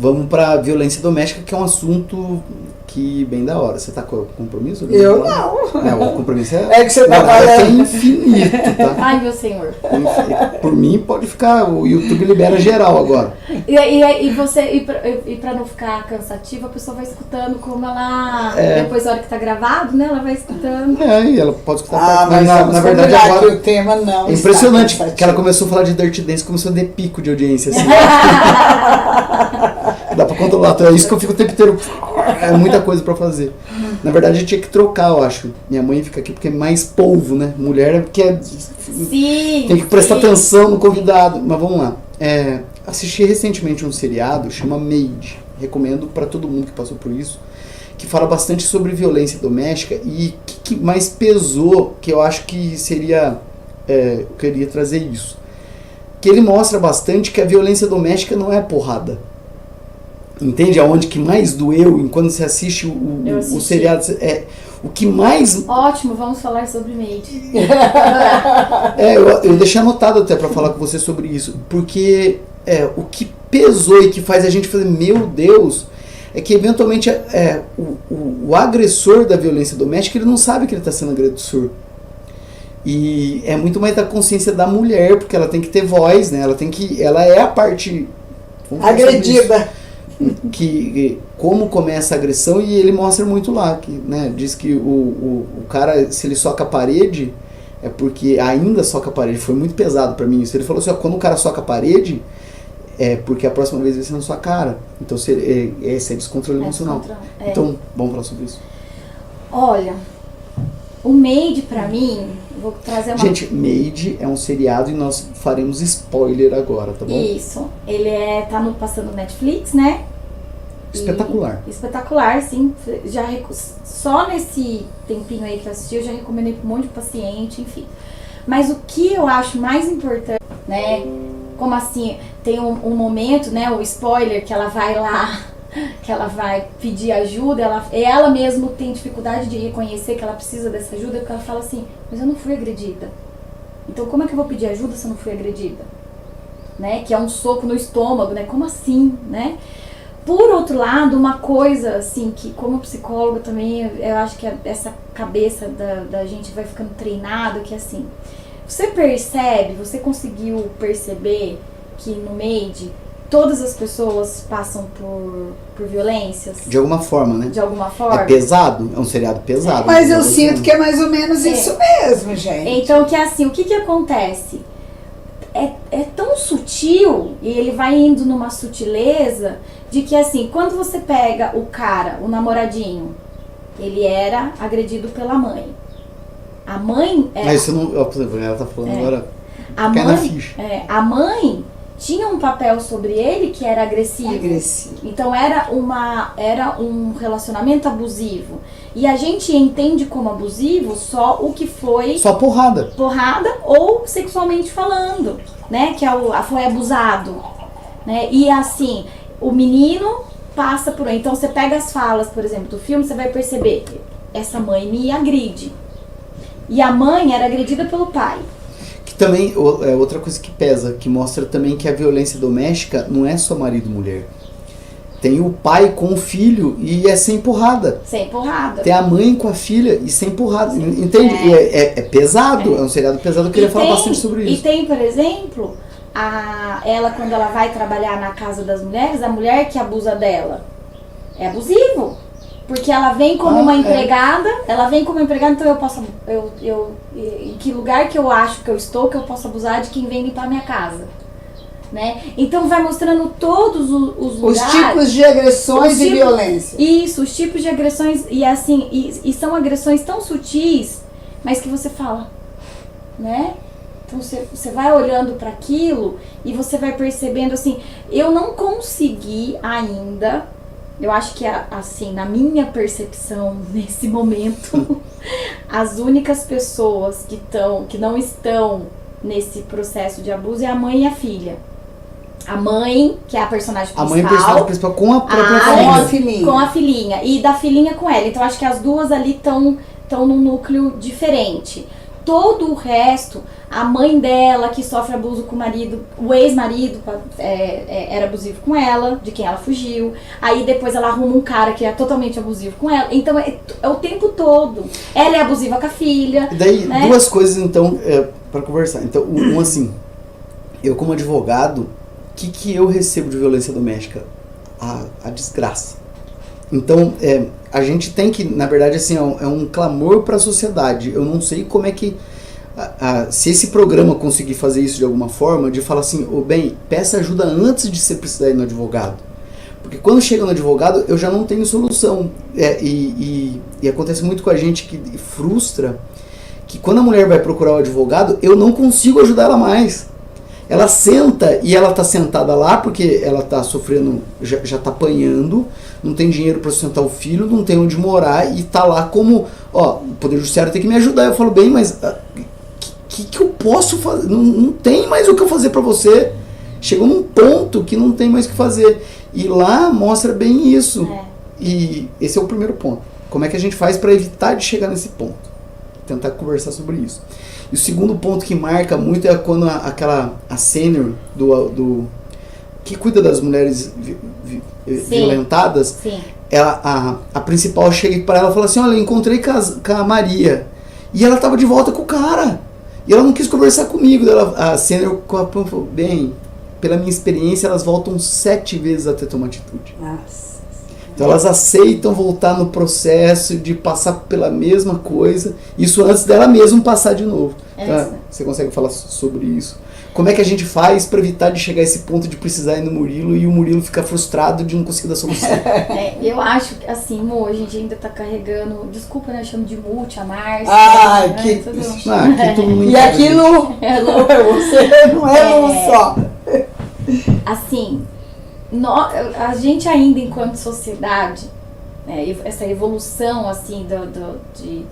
vamos pra violência doméstica, que é um assunto que bem da hora. Você tá com compromisso? Eu não. O compromisso é... É que você tá falando. É infinito, tá? Ai, meu senhor. Por mim, pode ficar... O YouTube libera geral agora. E pra não ficar cansativo, a pessoa vai escutando como ela... Depois, na hora que tá gravado, né? Ela vai escutando. E ela pode escutar. Mas na verdade, agora... que o tema não é impressionante que ela começou a falar de Dirty Dance, começou a ter pico de audiência, assim. Dá pra controlar. Então é isso que eu fico o tempo inteiro... É muita coisa pra fazer. Na verdade, eu tinha que trocar, eu acho. Minha mãe fica aqui porque é mais polvo, né? Mulher é porque Sim, tem que prestar atenção no convidado. Mas vamos lá. Assisti recentemente um seriado, chama Maid. Recomendo pra todo mundo que passou por isso. Que fala bastante sobre violência doméstica. E o que mais pesou, que eu acho que seria... eu queria trazer isso. Que ele mostra bastante que a violência doméstica não é porrada. Entende? Aonde que mais doeu enquanto você assiste o seriado. O que mais... Ótimo, vamos falar sobre Maid. Eu deixei anotado até pra falar com você sobre isso. Porque o que pesou e que faz a gente fazer, meu Deus, é que eventualmente o agressor da violência doméstica, ele não sabe que ele está sendo agressor. E é muito mais da consciência da mulher, porque ela tem que ter voz, né? Ela é a parte agredida. Que como começa a agressão, e ele mostra muito lá, que, né, diz que o cara, se ele soca a parede, é porque ainda soca a parede. Foi muito pesado pra mim isso. Ele falou assim, quando o cara soca a parede, é porque a próxima vez vai ser na sua cara. Então esse é descontrole emocional. Então, vamos falar sobre isso. Olha, o Maid pra mim, vou trazer uma... Gente, Maid é um seriado e nós faremos spoiler agora, tá bom? Isso, ele passando no Netflix, né? Espetacular. Espetacular, sim. Só nesse tempinho aí que eu assisti, eu já recomendei pra um monte de paciente, enfim. Mas o que eu acho mais importante, né? Como assim, tem um momento, né? O spoiler, que ela vai lá, que ela vai pedir ajuda, ela mesma tem dificuldade de reconhecer que ela precisa dessa ajuda, porque ela fala assim, mas eu não fui agredida. Então como é que eu vou pedir ajuda se eu não fui agredida? Né? Que é um soco no estômago, né? Como assim, né? Por outro lado, uma coisa assim, que como psicóloga também, eu acho que essa cabeça da gente vai ficando treinado, que assim, você conseguiu perceber que no Maid todas as pessoas passam por violências? De alguma forma, né? De alguma forma. É pesado? É um seriado pesado. Mas eu sinto que é mais ou menos isso mesmo, gente. Então, que assim, o que acontece? É tão sutil, e ele vai indo numa sutileza, de que assim, quando você pega o cara, o namoradinho, ele era agredido pela mãe. A mãe... Mas você não... Ela tá falando agora... A mãe tinha um papel sobre ele que era agressivo. Então era um relacionamento abusivo. E a gente entende como abusivo só o que foi... Só porrada. Porrada ou sexualmente falando, né? Que foi abusado. Né? E assim, o menino passa por aí. Então você pega as falas, por exemplo, do filme, você vai perceber, essa mãe me agride. E a mãe era agredida pelo pai. Que também é outra coisa que pesa, que mostra também que a violência doméstica não é só marido e mulher. Tem o pai com o filho e é sem porrada. Sem porrada. Tem a mãe com a filha e sem porrada. Entende? É pesado, é um seriado pesado, eu queria falar bastante sobre isso. E tem, por exemplo, ela quando ela vai trabalhar na casa das mulheres, a mulher que abusa dela é abusivo. Porque ela vem como uma empregada, então eu posso, em que lugar que eu acho que eu estou, que eu posso abusar de quem vem limpar a minha casa, né? Então vai mostrando todos os lugares. Os tipos de agressões e violência. Isso, os tipos de agressões, e assim, e são agressões tão sutis, mas que você fala, né? Então você vai olhando para aquilo e você vai percebendo assim, eu não consegui ainda... Eu acho que, assim, na minha percepção, nesse momento, as únicas pessoas que não estão nesse processo de abuso é a mãe e a filha. A mãe, que é a personagem principal. A mãe é a personagem principal com a própria filhinha. Com a filhinha. E da filhinha com ela. Então, acho que as duas ali estão num núcleo diferente. todo o resto, a mãe dela que sofre abuso com o marido, o ex-marido era abusivo com ela, de quem ela fugiu. Aí depois ela arruma um cara que é totalmente abusivo com ela. Então é o tempo todo. Ela é abusiva com a filha. E daí, né? duas coisas então, para conversar. Então, assim, eu como advogado, o que eu recebo de violência doméstica? A desgraça. Então, a gente tem que, na verdade, assim, é um clamor para a sociedade. Eu não sei como é que, se esse programa conseguir fazer isso de alguma forma, de falar assim, bem, peça ajuda antes de você precisar ir no advogado. Porque quando chega no advogado, eu já não tenho solução. E acontece muito com a gente que frustra, que quando a mulher vai procurar o advogado, eu não consigo ajudar ela mais. Ela senta, e ela está sentada lá porque ela está sofrendo, já está apanhando, não tem dinheiro para sustentar o filho, não tem onde morar, e está lá como, o Poder Judiciário tem que me ajudar. Eu falo, bem, mas que eu posso fazer? Não tem mais o que eu fazer para você. Chegou num ponto que não tem mais o que fazer. E lá mostra bem isso. E esse é o primeiro ponto. Como é que a gente faz para evitar de chegar nesse ponto? Tentar conversar sobre isso. E o segundo ponto que marca muito é quando a sênior que cuida das mulheres violentadas, Sim. A principal chega para ela e fala assim, olha, encontrei com a Maria. E ela estava de volta com o cara. E ela não quis conversar comigo. A sênior falou, bem, pela minha experiência, elas voltam 7 vezes até tomar atitude. Nossa. Então elas aceitam voltar no processo de passar pela mesma coisa, isso antes dela mesma passar de novo. Então, você consegue falar sobre isso? Como é que a gente faz para evitar de chegar a esse ponto de precisar ir no Murilo e o Murilo ficar frustrado de não conseguir dar solução? Eu acho que, assim, Mo, a gente ainda tá carregando, desculpa, né, eu chamo de multi, a Márcia. E aquilo, você não é um só. Assim, a gente ainda, enquanto sociedade, essa evolução, assim, de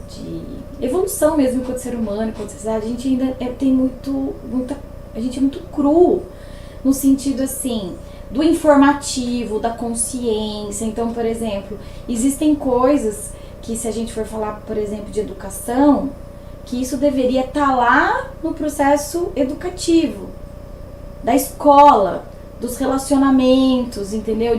evolução mesmo enquanto ser humano, enquanto sociedade, a gente ainda a gente é muito cru, no sentido, assim, do informativo, da consciência. Então, por exemplo, existem coisas que, se a gente for falar, por exemplo, de educação, que isso deveria estar lá no processo educativo, da escola, dos relacionamentos, entendeu?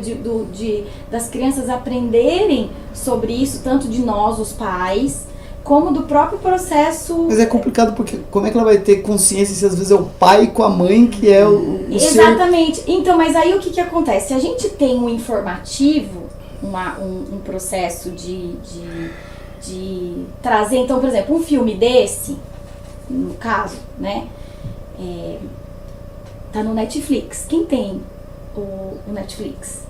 Das crianças aprenderem sobre isso, tanto de nós, os pais, como do próprio processo. Mas é complicado porque como é que ela vai ter consciência se às vezes é o pai com a mãe que é o Exatamente. Ser... Então, mas aí o que acontece? Se a gente tem um informativo, um processo de trazer, então, por exemplo, um filme desse, no caso, né? Tá no Netflix. Quem tem o Netflix?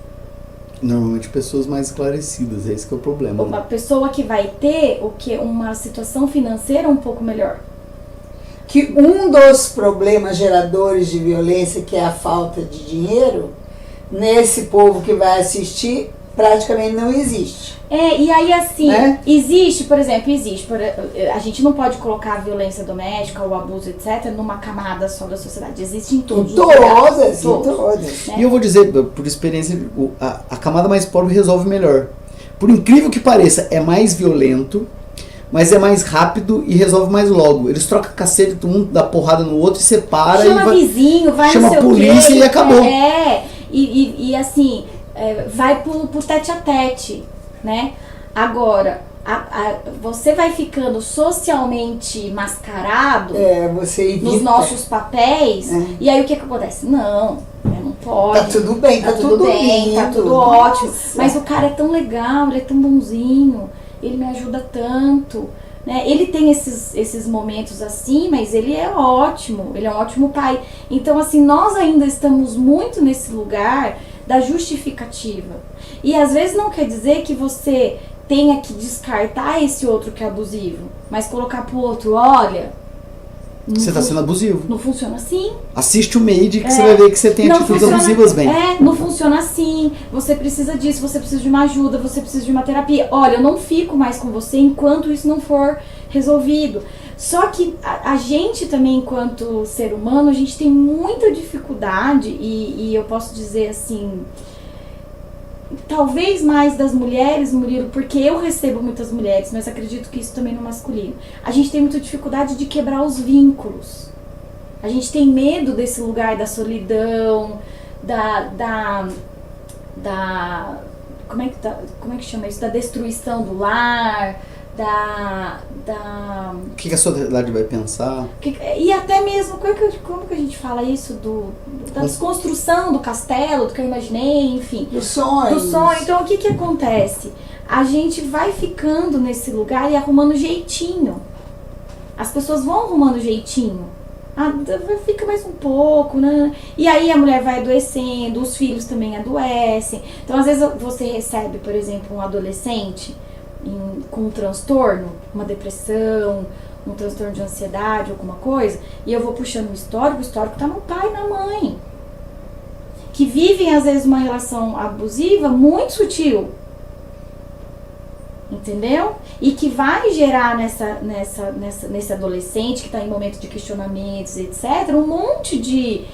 Normalmente pessoas mais esclarecidas, esse que é o problema. Uma pessoa que vai ter uma situação financeira um pouco melhor. Que um dos problemas geradores de violência, que é a falta de dinheiro, nesse povo que vai assistir, praticamente não existe. E aí assim, existe, por exemplo, a gente não pode colocar a violência doméstica, o abuso, etc, numa camada só da sociedade. Existe em todos os lugares. Todas. Né? E eu vou dizer, por experiência, a camada mais pobre resolve melhor. Por incrível que pareça, é mais violento, mas é mais rápido e resolve mais logo. Eles trocam cacete, todo mundo dá porrada no outro e separa. Chama vizinho, vai chama no seu polícia quê, e acabou. E assim, vai pro tete a tete, né? Agora, você vai ficando socialmente mascarado você evita. nos nossos papéis, e aí o que acontece? Não pode. Tá tudo bem, tá tudo bem, lindo, tá tudo ótimo. Mas o cara é tão legal, ele é tão bonzinho, ele me ajuda tanto. Né? Ele tem esses momentos assim, mas ele é ótimo, ele é um ótimo pai. Então, assim, nós ainda estamos muito nesse lugar da justificativa. E às vezes não quer dizer que você tenha que descartar esse outro que é abusivo, mas colocar pro outro, olha... Você está sendo abusivo. Não funciona assim. Assiste o Made que você vai ver que você tem atitudes abusivas bem. Não funciona assim. Você precisa disso, você precisa de uma ajuda, você precisa de uma terapia. Olha, eu não fico mais com você enquanto isso não for resolvido. Só que a gente também, enquanto ser humano, a gente tem muita dificuldade e eu posso dizer assim... talvez mais das mulheres, Murilo, porque eu recebo muitas mulheres, mas acredito que isso também no masculino. A gente tem muita dificuldade de quebrar os vínculos. A gente tem medo desse lugar da solidão, como é que chama isso? Da destruição do lar, O que a sociedade vai pensar? E até mesmo, como que a gente fala isso? Da desconstrução do castelo, do que eu imaginei, enfim. Do sonho. Então, o que acontece? A gente vai ficando nesse lugar e arrumando jeitinho. As pessoas vão arrumando jeitinho. Fica mais um pouco, né? E aí a mulher vai adoecendo, os filhos também adoecem. Então, às vezes, você recebe, por exemplo, um adolescente com um transtorno, uma depressão, um transtorno de ansiedade, alguma coisa, e eu vou puxando o histórico tá no pai e na mãe, que vivem às vezes uma relação abusiva muito sutil, entendeu? E que vai gerar nesse adolescente que está em momento de questionamentos, etc., um monte de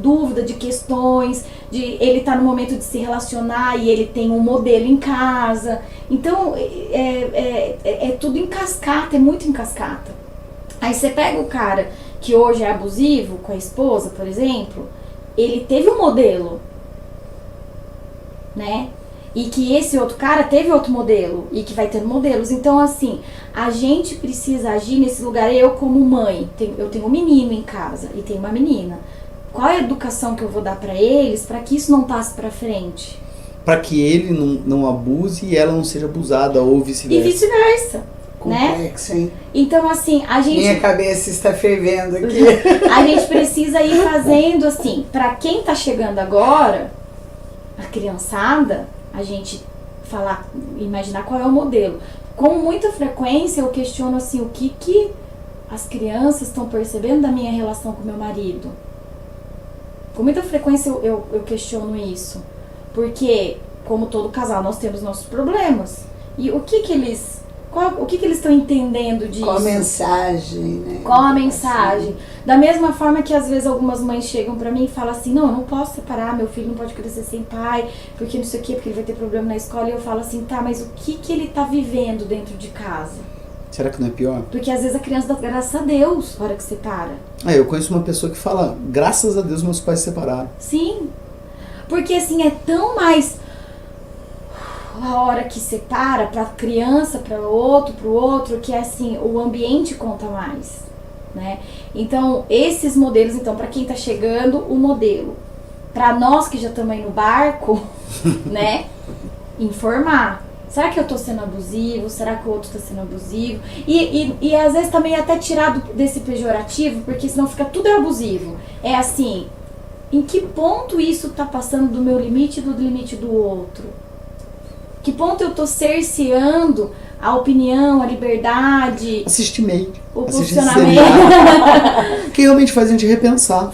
dúvida, de questões, ele tá no momento de se relacionar e ele tem um modelo em casa. Então, é tudo em cascata, é muito em cascata. Aí você pega o cara que hoje é abusivo com a esposa, por exemplo, ele teve um modelo, né? E que esse outro cara teve outro modelo e que vai tendo modelos. Então, assim, a gente precisa agir nesse lugar. Eu, como mãe, eu tenho um menino em casa e tenho uma menina. Qual é a educação que eu vou dar pra eles para que isso não passe pra frente? Para que ele não abuse e ela não seja abusada ou vice-versa. E vice-versa, Complexo, né? hein? Então, assim, a gente... Minha cabeça está fervendo aqui. A gente precisa ir fazendo, assim, pra quem tá chegando agora, a criançada, a gente imaginar qual é o modelo. Com muita frequência eu questiono, assim, o que as crianças estão percebendo da minha relação com meu marido. Com muita frequência eu questiono isso. Porque, como todo casal, nós temos nossos problemas. E o que eles estão entendendo disso? Qual a mensagem, né? Qual a mensagem? Da mesma forma que às vezes algumas mães chegam pra mim e falam assim, não, eu não posso separar, meu filho não pode crescer sem pai, porque não sei o quê, porque ele vai ter problema na escola. E eu falo assim, tá, mas o que ele tá vivendo dentro de casa? Será que não é pior? Porque às vezes a criança dá graças a Deus na hora que separa. Eu conheço uma pessoa que fala, graças a Deus meus pais se separaram. Sim. Porque assim, é tão mais a hora que separa pra criança, pro outro, que assim, o ambiente conta mais, né? Então, esses modelos, então, pra quem tá chegando, o modelo. Pra nós que já estamos aí no barco, né? Informar. Será que eu tô sendo abusivo? Será que o outro tá sendo abusivo? E às vezes também até tirado desse pejorativo, porque senão fica tudo abusivo. É assim, em que ponto isso tá passando do meu limite e do limite do outro? Que ponto eu tô cerceando a opinião, a liberdade? Assiste Made. O Assiste posicionamento. seriado, que realmente faz a gente repensar.